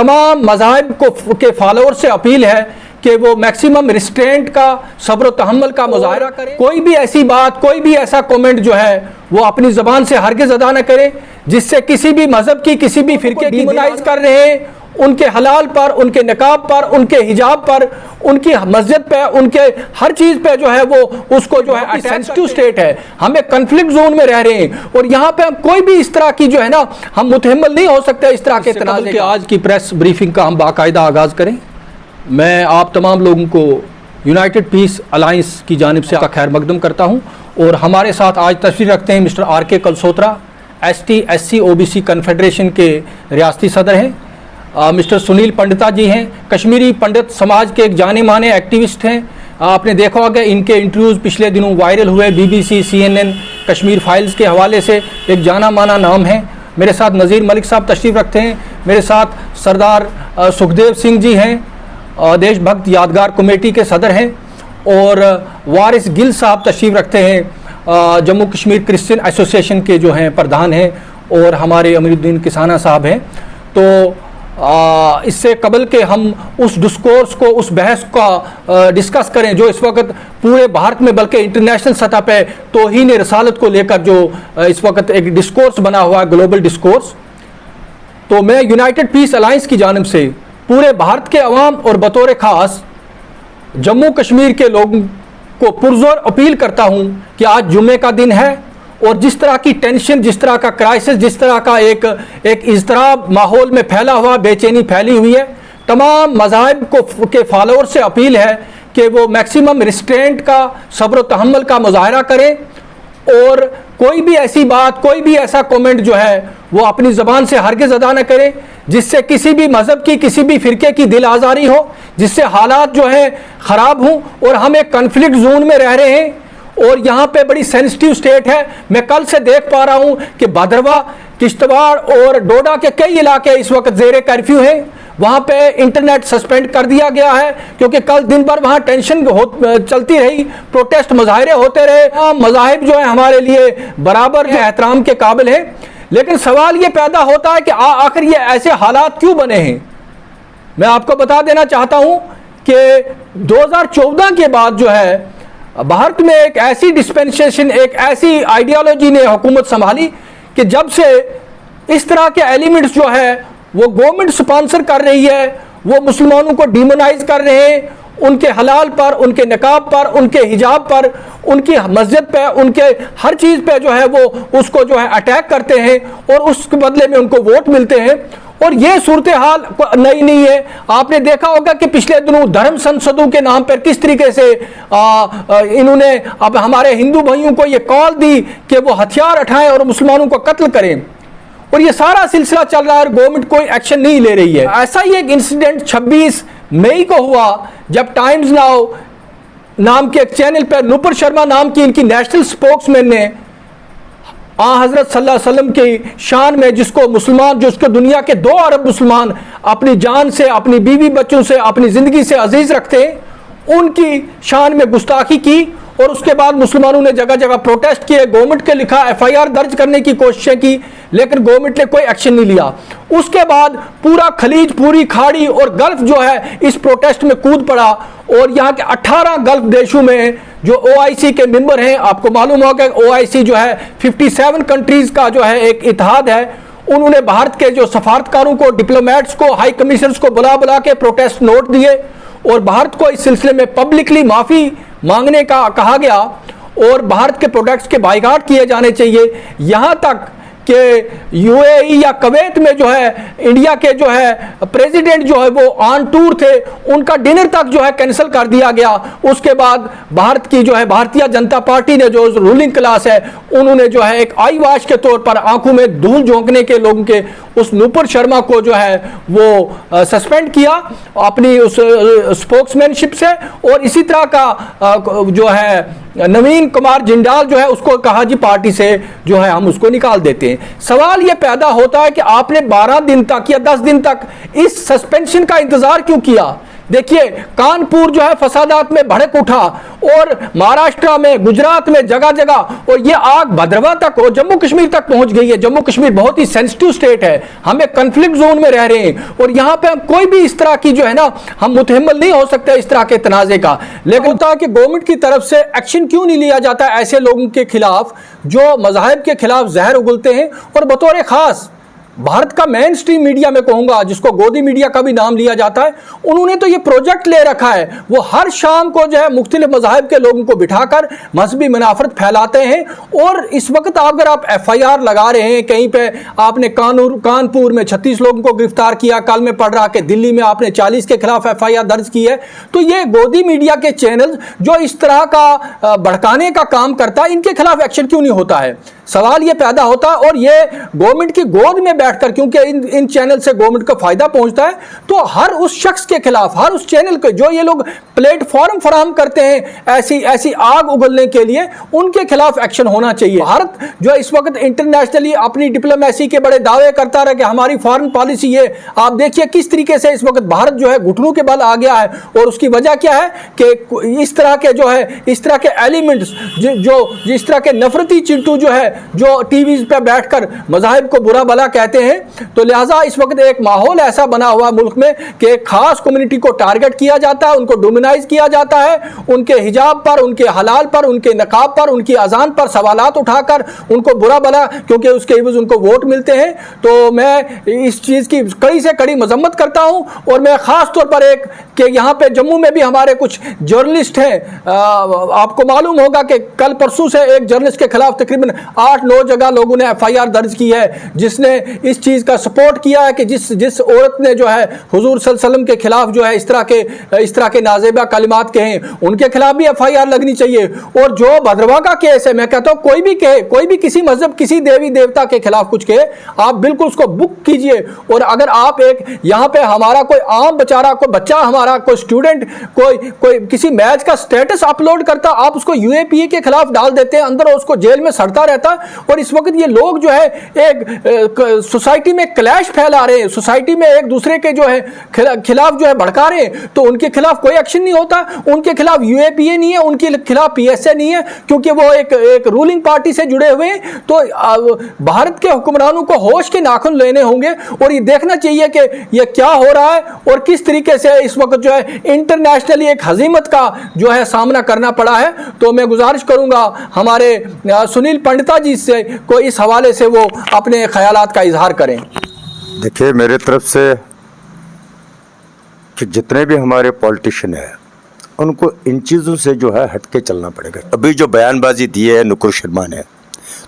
तमाम मज़ाहिब के फॉलोअर से अपील है कि वो मैक्सिमम रिस्ट्रेंट का, सब्र तहम्मुल का मुजाहरा करें। कोई भी ऐसी बात, कोई भी ऐसा कमेंट जो है वो अपनी ज़बान से हरगिज़ अदा न करें जिससे किसी भी मज़हब की, किसी भी फ़िरके की डिमोनाइज कर रहे हैं, उनके हलाल पर, उनके निकाब पर, उनके हिजाब पर, उनकी मस्जिद पे, उनके हर चीज़ पे जो है वो उसको जो है सेंसिटिव स्टेट है, हमें कन्फ्लिक्ट जोन में रह रहे हैं और यहाँ पे हम कोई भी इस तरह की जो है ना, हम मुतहम्मिल नहीं हो सकते इस तरह के तनाज़े। आज की प्रेस ब्रीफिंग का हम बाकायदा आगाज़ करें। मैं आप तमाम लोगों को यूनाइटेड पीस अलायंस की जानिब से खैर मकदम करता हूँ और हमारे साथ आज तशरीफ़ रखते हैं मिस्टर आर के Kalsotra, ST SC OBC confederation के रियासती सदर हैं। मिस्टर सुनील पंडिता जी हैं, कश्मीरी पंडित समाज के एक जाने माने एक्टिविस्ट हैं। आपने देखा होगा इनके इंटरव्यूज़ पिछले दिनों वायरल हुए, BBC CNN कश्मीर फाइल्स के हवाले से एक जाना माना नाम है। मेरे साथ नज़ीर मलिक साहब तशरीफ़ रखते हैं, मेरे साथ सरदार सुखदेव सिंह जी हैं, देशभक्त यादगार कमेटी के सदर हैं, और वारिस गिल साहब तशरीफ़ रखते हैं, जम्मू कश्मीर क्रिश्चियन एसोसिएशन के जो हैं प्रधान हैं, और हमारे अमीरुद्दीन किसाना साहब हैं। तो इससे कबल के हम उस डिस्कोर्स को, उस बहस का डिस्कस करें जो इस वक्त पूरे भारत में बल्कि इंटरनेशनल सतह पे तौहीन रसालत को लेकर जो इस वक्त एक डिस्कोर्स बना हुआ है, ग्लोबल डिस्कोर्स। तो मैं यूनाइटेड पीस अलायंस की जानिब से पूरे भारत के अवाम और बतौर ख़ास जम्मू कश्मीर के लोगों को पुरजोर अपील करता हूँ कि आज जुम्मे का दिन है और जिस तरह की टेंशन, जिस तरह का क्राइसिस, जिस तरह का एक इज़्तिराब माहौल में फैला हुआ, बेचैनी फैली हुई है, तमाम मज़ाहिब के फॉलोअर से अपील है कि वो मैक्सिमम रिस्ट्रेंट का, सब्र तहम्मुल का मुजाहरा करें और कोई भी ऐसी बात, कोई भी ऐसा कमेंट जो है वो अपनी ज़बान से हरगिज़ अदा न करें जिससे किसी भी मज़हब की, किसी भी फ़िरके की दिल आज़ारी हो, जिससे हालात जो है ख़राब हों और हम एक कन्फ्लिक्ट जोन में रह रहे हैं और यहाँ पे बड़ी सेंसिटिव स्टेट है। मैं कल से देख पा रहा हूँ कि भद्रवा, किश्तवाड़ और डोडा के कई इलाके इस वक्त ज़ेरे कर्फ्यू हैं। वहाँ पे इंटरनेट सस्पेंड कर दिया गया है क्योंकि कल दिन भर वहाँ टेंशन चलती रही, प्रोटेस्ट मुजाहरे होते रहे। मज़ाहिब जो है हमारे लिए बराबर एहतराम के काबिल है, लेकिन सवाल ये पैदा होता है कि आखिर ये ऐसे हालात क्यों बने हैं। मैं आपको बता देना चाहता हूँ कि 2014 के बाद जो है भारत में एक ऐसी डिस्पेंसेशन, एक ऐसी आइडियोलॉजी ने हुकूमत संभाली कि जब से इस तरह के एलिमेंट्स जो है वो गवर्नमेंट स्पॉन्सर कर रही है, वो मुसलमानों को डिमोनाइज कर रहे हैं, उनके हलाल पर, उनके निकाब पर, उनके हिजाब पर, उनकी मस्जिद पे, उनके हर चीज़ पे जो है वो उसको जो है अटैक करते हैं और उसके बदले में उनको वोट मिलते हैं। और ये सूरत हाल नई नहीं है। आपने देखा होगा कि पिछले दिनों धर्म संसदों के नाम पर किस तरीके से इन्होंने अब हमारे हिंदू भाइयों को ये कॉल दी कि वो हथियार उठाएं और मुसलमानों को कत्ल करें, और ये सारा सिलसिला चल रहा है और गवर्नमेंट कोई एक्शन नहीं ले रही है। ऐसा ही एक इंसिडेंट 26 मई को हुआ जब टाइम्स नाउ नाम के एक चैनल पर नुपुर शर्मा नाम की इनकी नेशनल स्पोक्समैन ने हज़रत सल्लल्लाहु अलैहि वसल्लम की शान में, जिसको मुसलमान, जो उसको दुनिया के 2 अरब मुसलमान अपनी जान से, अपनी बीवी बच्चों से, अपनी ज़िंदगी से अजीज़ रखते हैं, उनकी शान में गुस्ताखी की और उसके बाद मुसलमानों ने जगह जगह प्रोटेस्ट किए, गवर्नमेंट के लिखा FIR दर्ज करने की कोशिशें की, लेकिन गवर्नमेंट ने कोई एक्शन नहीं लिया। उसके बाद पूरा खलीज, पूरी खाड़ी और गल्फ जो है इस प्रोटेस्ट में कूद पड़ा और यहाँ के 18 गल्फ देशों में जो OIC के मेंबर हैं, आपको मालूम होगा OIC जो है 57 कंट्रीज़ का जो है एक इत्तेहाद है, उन्होंने भारत के जो सफारतकारों को, डिप्लोमेट्स को, हाई कमिश्नर्स को बुला के प्रोटेस्ट नोट दिए और भारत को इस सिलसिले में पब्लिकली माफ़ी मांगने का कहा गया और भारत के प्रोडक्ट्स के बाइकाट किए जाने चाहिए। यहाँ तक कि UAE या कुवैत में जो है इंडिया के जो है प्रेसिडेंट जो है वो ऑन टूर थे, उनका डिनर तक जो है कैंसिल कर दिया गया। उसके बाद भारत की जो है भारतीय जनता पार्टी ने, जो रूलिंग क्लास है, उन्होंने जो है एक आई वाश के तौर पर आंखों में धूल झोंकने के लोगों के उस नुपुर शर्मा को जो है वो सस्पेंड किया अपनी उस स्पोक्समैनशिप से, और इसी तरह का जो है नवीन कुमार जिंदाल जो है उसको कहा जी पार्टी से जो है हम उसको निकाल देते हैं। सवाल ये पैदा होता है कि आपने 12 दिन तक या 10 दिन तक इस सस्पेंशन का इंतजार क्यों किया। देखिए कानपुर जो है फसादात में भड़क उठा और महाराष्ट्र में, गुजरात में, जगह जगह, और ये आग भद्रवा तक और जम्मू कश्मीर तक पहुंच गई है। जम्मू कश्मीर बहुत ही सेंसिटिव स्टेट है, हम एक कंफ्लिक्ट जोन में रह रहे हैं और यहां पे हम कोई भी इस तरह की जो है ना, हम मुतहम्मल नहीं हो सकते इस तरह के तनाजे का। लेकिन होता है कि गवर्नमेंट की तरफ से एक्शन क्यों नहीं लिया जाता ऐसे लोगों के खिलाफ जो मज़ाहिब के खिलाफ जहर उगलते हैं। और बतौर खास भारत का मेन स्ट्रीम मीडिया में कहूंगा, जिसको गोदी मीडिया का भी नाम लिया जाता है, उन्होंने तो ये प्रोजेक्ट ले रखा है, वो हर शाम को जो है मुख्तलिफ मज़ाहिब के लोगों को बिठाकर मजहबी मुनाफरत फैलाते हैं। और इस वक्त अगर आप FIR लगा रहे हैं, कहीं पे आपने कानपुर में 36 लोगों को गिरफ्तार किया, कल में पढ़ रहा कि दिल्ली में आपने 40 के खिलाफ FIR दर्ज की है, तो ये गोदी मीडिया के चैनल जो इस तरह का भड़काने का काम करता है, इनके खिलाफ एक्शन क्यों नहीं होता है? सवाल ये पैदा होता है। और ये गवर्नमेंट की गोद में बैठकर, क्योंकि इन चैनल से गवर्नमेंट को फायदा पहुंचता है, तो हर उस शख्स के खिलाफ, हर उस चैनल के जो ये लोग प्लेटफॉर्म फराहम करते हैं ऐसी आग उगलने के लिए, उनके खिलाफ एक्शन होना चाहिए। भारत जो इस वक्त इंटरनेशनली अपनी डिप्लोमेसी के बड़े दावे करता रहा कि हमारी फॉरेन पॉलिसी ये, आप देखिए किस तरीके से इस वक्त भारत जो है घुटनों के बल आ गया है। और उसकी वजह क्या है कि इस तरह के जो है, इस तरह के एलिमेंट्स जो इस तरह के नफरती चिंटू जो है, जो टीवी पे बैठकर मज़ाहिब को बुरा भला कहते हैं, तो लिहाजा इस वक्त एक माहौल ऐसा बना हुआ मुल्क में कि खास कम्युनिटी को टारगेट किया जाता है, उनको डोमिनाइज किया जाता है, उनके हिजाब पर, उनके हलाल पर, उनके नकाब पर, उनकी अजान पर सवालात उठाकर उनको बुरा भला, क्योंकि उसके एवज उनको वोट मिलते हैं। तो मैं इस चीज़ की कड़ी से कड़ी मजम्मत करता हूँ। और मैं ख़ास तौर पर एक कि यहाँ पे जम्मू में भी हमारे कुछ जर्नलिस्ट हैं, आपको मालूम होगा कि कल परसों से एक जर्नलिस्ट के खिलाफ तकरीबन 8-9 जगह लोगों ने FIR दर्ज की है, जिसने इस चीज़ का सपोर्ट किया है कि जिस औरत ने जो है हुजूर सल्लल्लाहु अलैहि वसल्लम के खिलाफ जो है इस तरह के नाजेबा कलिमात कहे, उनके खिलाफ भी FIR लगनी चाहिए। और जो भद्रवा का केस है, मैं कहता हूँ कोई भी कहे, कोई भी किसी मजहब, किसी देवी देवता के खिलाफ कुछ कहे, आप बिल्कुल उसको बुक कीजिए। और अगर आप एक यहाँ पे हमारा कोई आम बेचारा, कोई बच्चा हमारा, कोई स्टूडेंट, कोई किसी मैच का स्टेटस अपलोड करता, आप उसको UAPA के खिलाफ डाल देते हैं अंदर और उसको जेल में सड़ता रहता। और इस वक्त ये लोग जो है एक सोसाइटी में क्लैश फैला रहे हैं, सोसाइटी में एक दूसरे के जो है खिलाफ जो है भड़का रहे हैं, तो उनके खिलाफ कोई एक्शन नहीं होता। उनके खिलाफ UAPA नहीं है, उनके खिलाफ PSA नहीं है, क्योंकि वो एक रूलिंग पार्टी से जुड़े हुए हैं। तो भारत के हुक्मरानों को होश के नाखून लेने होंगे और ये देखना चाहिए कि ये क्या हो रहा है और किस तरीके से इस वक्त जो है इंटरनेशनली एक हजीमत का जो है सामना करना पड़ा है। तो मैं गुजारिश करूंगा हमारे सुनील पंडिता जी से को इस हवाले से वो अपने ख्यालात का इजहार करें। देखिए, मेरे तरफ से कि जितने भी हमारे पॉलिटिशियन हैं उनको इन चीज़ों से जो है हटके चलना पड़ेगा। अभी जो बयानबाजी दी है नुकुर शर्मा ने,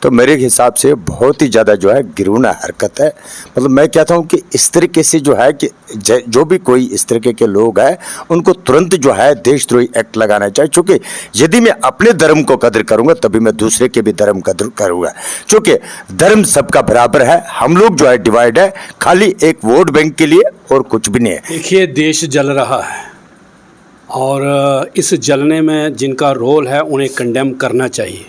तो मेरे हिसाब से बहुत ही ज़्यादा जो है घिनौना हरकत है। मतलब मैं कहता हूँ कि इस तरीके से जो है कि जो भी कोई इस तरीके के लोग हैं उनको तुरंत जो है देशद्रोही एक्ट लगाना चाहिए। चूँकि यदि मैं अपने धर्म को कदर करूँगा तभी मैं दूसरे के भी धर्म कदर करूँगा। चूँकि धर्म सबका बराबर है, हम लोग जो है डिवाइड है खाली एक वोट बैंक के लिए और कुछ भी नहीं है। देखिए, देश जल रहा है और इस जलने में जिनका रोल है उन्हें कंडेम करना चाहिए।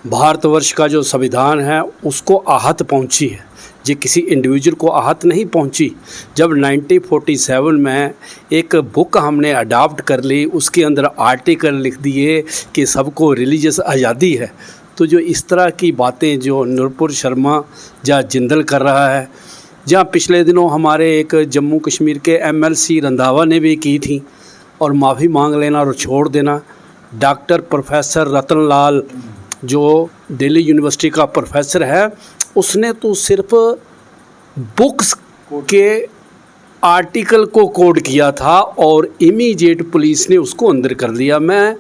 भारतवर्ष का जो संविधान है उसको आहत पहुंची है, ये किसी इंडिविजुअल को आहत नहीं पहुंची। जब 1947 में एक बुक हमने अडॉप्ट कर ली, उसके अंदर आर्टिकल लिख दिए कि सबको रिलीजियस आज़ादी है, तो जो इस तरह की बातें जो नुपुर शर्मा या जिंदल कर रहा है, जहाँ पिछले दिनों हमारे एक जम्मू कश्मीर के MLC रंधावा ने भी की थी, और माफ़ी मांग लेना और छोड़ देना। डॉक्टर प्रोफेसर रतन लाल जो दिल्ली यूनिवर्सिटी का प्रोफेसर है, उसने तो सिर्फ बुक्स के आर्टिकल को कोड किया था और इमीडिएट पुलिस ने उसको अंदर कर दिया। मैं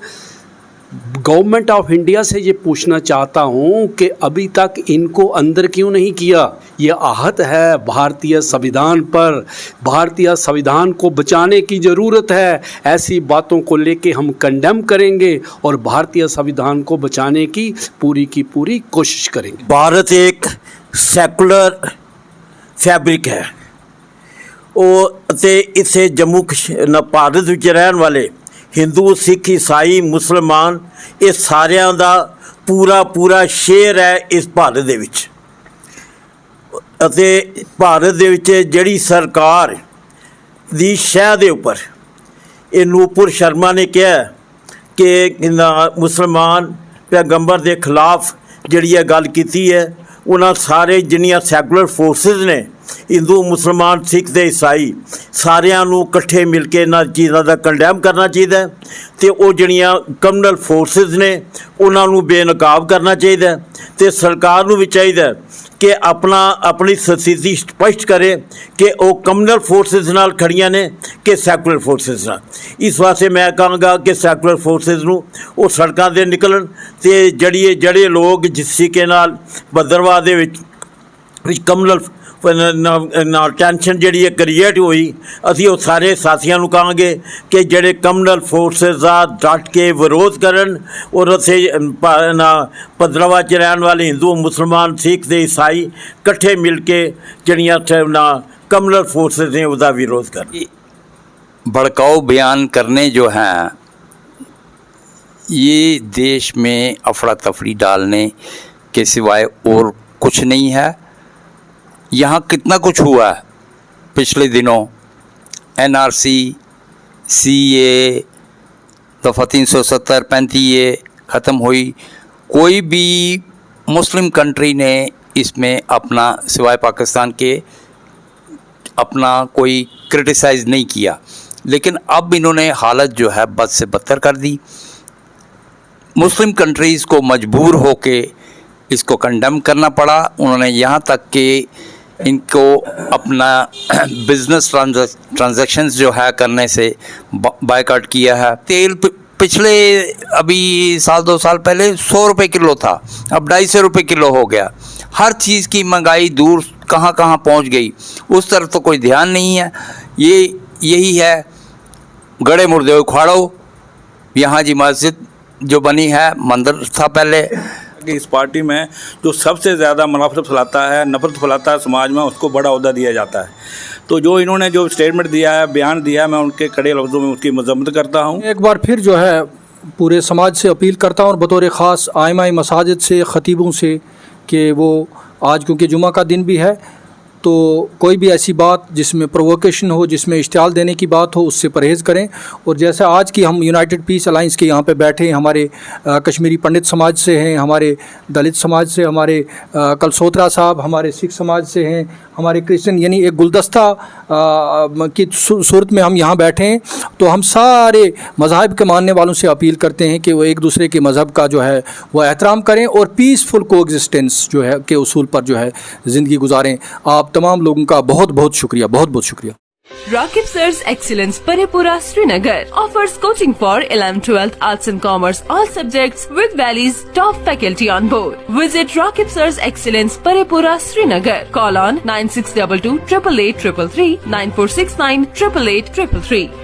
गवर्नमेंट ऑफ इंडिया से ये पूछना चाहता हूँ कि अभी तक इनको अंदर क्यों नहीं किया। ये आहत है भारतीय संविधान पर, भारतीय संविधान को बचाने की ज़रूरत है। ऐसी बातों को लेके हम कंडेम करेंगे और भारतीय संविधान को बचाने की पूरी कोशिश करेंगे। भारत एक सैकुलर फैब्रिक है और इसे जम्मू कश्मीर भारत विच रहने वाले हिंदू, सिख, ईसाई, मुसलमान ये सारिਆਂ ਦਾ पूरा शेयर है इस भारत दे विच। ਅਤੇ भारत दे विच ਜਿਹੜੀ सरकार दी शह दे उपर ये नुपुर शर्मा ने कहा ਕਿ ਮੁਸਲਮਾਨ ਪੈਗੰਬਰ ਦੇ ਖਿਲਾਫ ਜਿਹੜੀ ਇਹ ਗੱਲ ਕੀਤੀ ਹੈ। ਉਹਨਾਂ ਸਾਰੇ ਜਿੰਨੀਆਂ ਸੈਕੂਲਰ ਫੋਰਸਿਸ ਨੇ, ਹਿੰਦੂ ਮੁਸਲਮਾਨ ਸਿੱਖ ਤੇ ਈਸਾਈ, ਸਾਰਿਆਂ ਨੂੰ ਇਕੱਠੇ ਮਿਲ ਕੇ ਇਹਨਾਂ ਚੀਜ਼ਾਂ ਦਾ ਕੰਡੈਮ ਕਰਨਾ ਚਾਹੀਦਾ ਹੈ ਤੇ ਉਹ ਜਿਹੜੀਆਂ ਕਮਿਊਨਲ ਫੋਰਸਿਸ ਨੇ ਉਹਨਾਂ ਨੂੰ ਬੇਨਕਾਬ ਕਰਨਾ ਚਾਹੀਦਾ ਹੈ ਤੇ ਸਰਕਾਰ ਨੂੰ ਵੀ ਚਾਹੀਦਾ ਕਿ ਆਪਣੀ ਸਥਿਤੀ ਸਪਸ਼ਟ ਕਰੇ ਕਿ ਉਹ ਕਮਿਊਨਲ ਫੋਰਸਿਸ ਨਾਲ ਖੜੀਆਂ ਨੇ ਕਿ ਸੈਕੂਲਰ ਫੋਰਸਿਸ ਨਾਲ। ਇਸ ਵਾਸਤੇ ਮੈਂ ਕਹਾਂਗਾ ਕਿ ਸੈਕੂਲਰ ਫੋਰਸਿਸ ਨੂੰ ਉਹ ਸੜਕਾਂ 'ਤੇ ਨਿਕਲਣ ਤੇ ਜਿਹੜੇ ਲੋਕ ਜਿਸ ਤਰੀਕੇ ਨਾਲ ਭੱਦਰਵਾਹ ਦੇ ਵਿੱਚ ਕਮਿਊਨਲ ਨਾਲ ਟੈਂਸ਼ਨ ਜਿਹੜੀ ਕ੍ਰੀਏਟ ਹੋਈ, ਅਸੀਂ ਉਹ ਸਾਰੇ ਸਾਥੀਆਂ ਨੂੰ ਕਹਾਂਗੇ ਕਿ ਜਿਹੜੇ ਕਮਿਊਨਲ ਫੋਰਸਿਸ ਦਾ ਡਟ ਕੇ ਵਿਰੋਧ ਕਰਨ ਔਰ ਉੱਥੇ ਭੱਦਰਵਾਹ 'ਚ ਰਹਿਣ ਵਾਲੇ ਹਿੰਦੂ ਮੁਸਲਮਾਨ ਸਿੱਖ ਤੇ ਈਸਾਈ ਇਕੱਠੇ ਮਿਲ ਕੇ ਜਿਹੜੀਆਂ कम्युनल फोर्सेस हैं उसका विरोध कर। भड़काऊ बयान करने जो हैं ये देश में अफरा तफरी डालने के सिवाय और कुछ नहीं है। यहाँ कितना कुछ हुआ है पिछले दिनों, NRC, CA, दफ़ा 370, 35 ख़त्म हुई। कोई भी मुस्लिम कंट्री ने इसमें अपना सिवाय पाकिस्तान के अपना कोई क्रिटिसाइज़ नहीं किया, लेकिन अब इन्होंने हालत जो है बद से बदतर कर दी। मुस्लिम कंट्रीज़ को मजबूर होके इसको कंडेम करना पड़ा। उन्होंने यहाँ तक कि इनको अपना बिज़नेस ट्रांजैक्शंस जो है करने से बायकॉट किया है। तेल पिछले अभी साल 2 साल पहले 100 रुपये किलो था, अब 250 रुपये किलो हो गया। हर चीज़ की महंगाई दूर कहाँ कहाँ पहुँच गई, उस तरफ तो कोई ध्यान नहीं है। यही है गड़े मुर्दे उखाड़ो। यहाँ जी मस्जिद जो बनी है मंदिर था पहले। इस पार्टी में जो सबसे ज़्यादा मुनाफरत फैलाता है, नफरत फैलाता है समाज में, उसको बड़ा ओहदा दिया जाता है। तो जो इन्होंने जो स्टेटमेंट दिया है, बयान दिया है, मैं उनके कड़े लफ्ज़ों में उसकी मजम्मत करता हूँ। एक बार फिर जो है पूरे समाज से अपील करता हूँ और बतौर ख़ास आइमाए मसाजिद से, ख़तीबों से, कि वो आज क्योंकि जुमा का दिन भी है तो कोई भी ऐसी बात जिसमें प्रोवोकेशन हो, जिसमें इश्तियाल देने की बात हो, उससे परहेज़ करें। और जैसे आज की हम यूनाइटेड पीस अलाइंस के यहाँ पे बैठे हैं, हमारे कश्मीरी पंडित समाज से हैं, हमारे दलित समाज से, हमारे कलसोत्रा साहब हमारे सिख समाज से हैं, हमारे क्रिश्चियन, यानी एक गुलदस्ता की सूरत में हम यहाँ बैठे हैं। तो हम सारे मज़ाहिब के मानने वालों से अपील करते हैं कि वो एक दूसरे के मज़हब का जो है वो एहतराम करें और पीसफुल कोएग्जिस्टेंस जो है के उसूल पर जो है ज़िंदगी गुजारें। आप तमाम लोगों का बहुत बहुत शुक्रिया, बहुत बहुत शुक्रिया। Rakib Sir's Excellence Paripura Srinagar offers coaching for 11th, 12th, Arts and Commerce, all subjects with Valley's top faculty on board. Visit Rakib Sir's Excellence Paripura Srinagar. Call on 9622 888 333 9469 888 333.